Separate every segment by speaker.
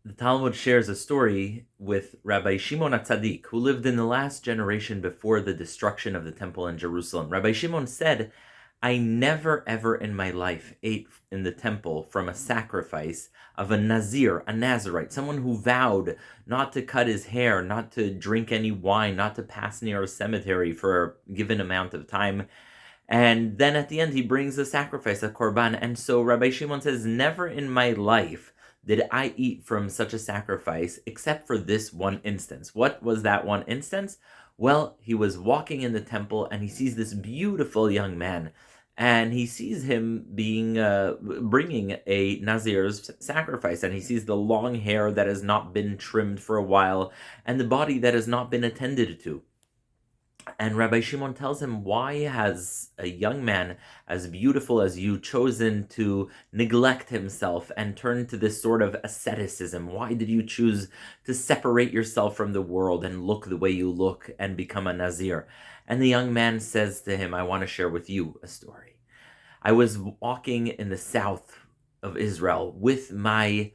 Speaker 1: The Talmud shares a story with Rabbi Shimon Ben Tzadok, who lived in the last generation before the destruction of the temple in Jerusalem. Rabbi Shimon said, I never ever in my life ate in the temple from a sacrifice of a Nazir, a Nazirite, someone who vowed not to cut his hair, not to drink any wine, not to pass near a cemetery for a given amount of time. And then at the end, he brings the sacrifice, a korban. And so Rabbi Shimon says, never in my life did I eat from such a sacrifice, except for this one instance. What was that one instance? Well, he was walking in the temple and he sees this beautiful young man, and he sees him bringing a Nazir's sacrifice, and he sees the long hair that has not been trimmed for a while, and the body that has not been attended to. And Rabbi Shimon tells him, why has a young man as beautiful as you chosen to neglect himself and turn to this sort of asceticism? Why did you choose to separate yourself from the world and look the way you look and become a Nazir? And the young man says to him, I want to share with you a story. I was walking in the south of Israel with my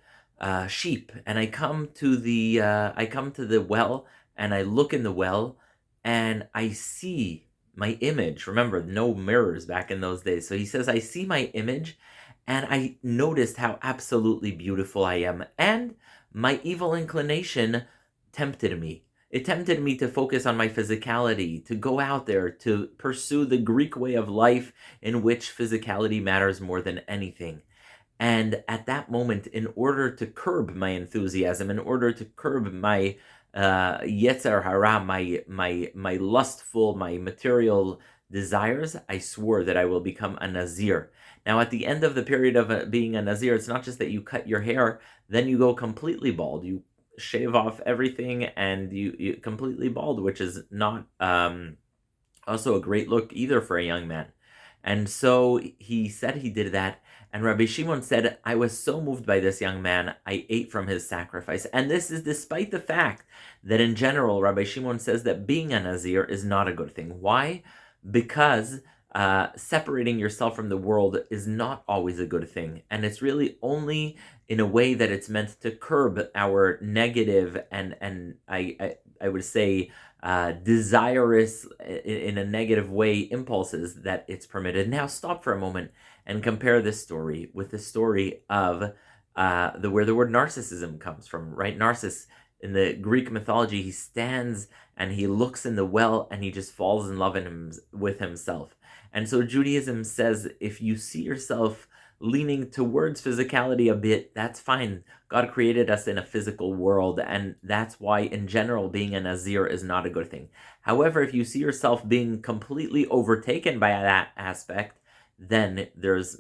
Speaker 1: sheep, and I come to the well, and I look in the well, and I see my image. Remember, no mirrors back in those days. So he says, I see my image, and I noticed how absolutely beautiful I am. And my evil inclination tempted me. It tempted me to focus on my physicality, to go out there, to pursue the Greek way of life in which physicality matters more than anything. And at that moment, in order to curb my enthusiasm, in order to curb my yetzer hara, my lustful, my material desires, I swore that I will become a Nazir. Now, at the end of the period of being a Nazir, it's not just that you cut your hair, then you go completely bald. You shave off everything and you completely bald, which is not also a great look either for a young man. And so he said he did that. And Rabbi Shimon said, I was so moved by this young man, I ate from his sacrifice. And this is despite the fact that in general, Rabbi Shimon says that being a Nazir is not a good thing. Why? Because separating yourself from the world is not always a good thing. And it's really only in a way that it's meant to curb our negative and I would say desirous in a negative way impulses that it's permitted. Now stop for a moment and compare this story with the story of where the word narcissism comes from, right? Narcissus, in the Greek mythology, he stands and he looks in the well and he just falls in love with himself. And so Judaism says, if you see yourself leaning towards physicality a bit, that's fine. God created us in a physical world, and that's why, in general, being a Nazir is not a good thing. However, if you see yourself being completely overtaken by that aspect, then there's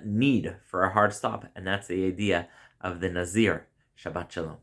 Speaker 1: need for a hard stop, and that's the idea of the Nazir. Shabbat Shalom.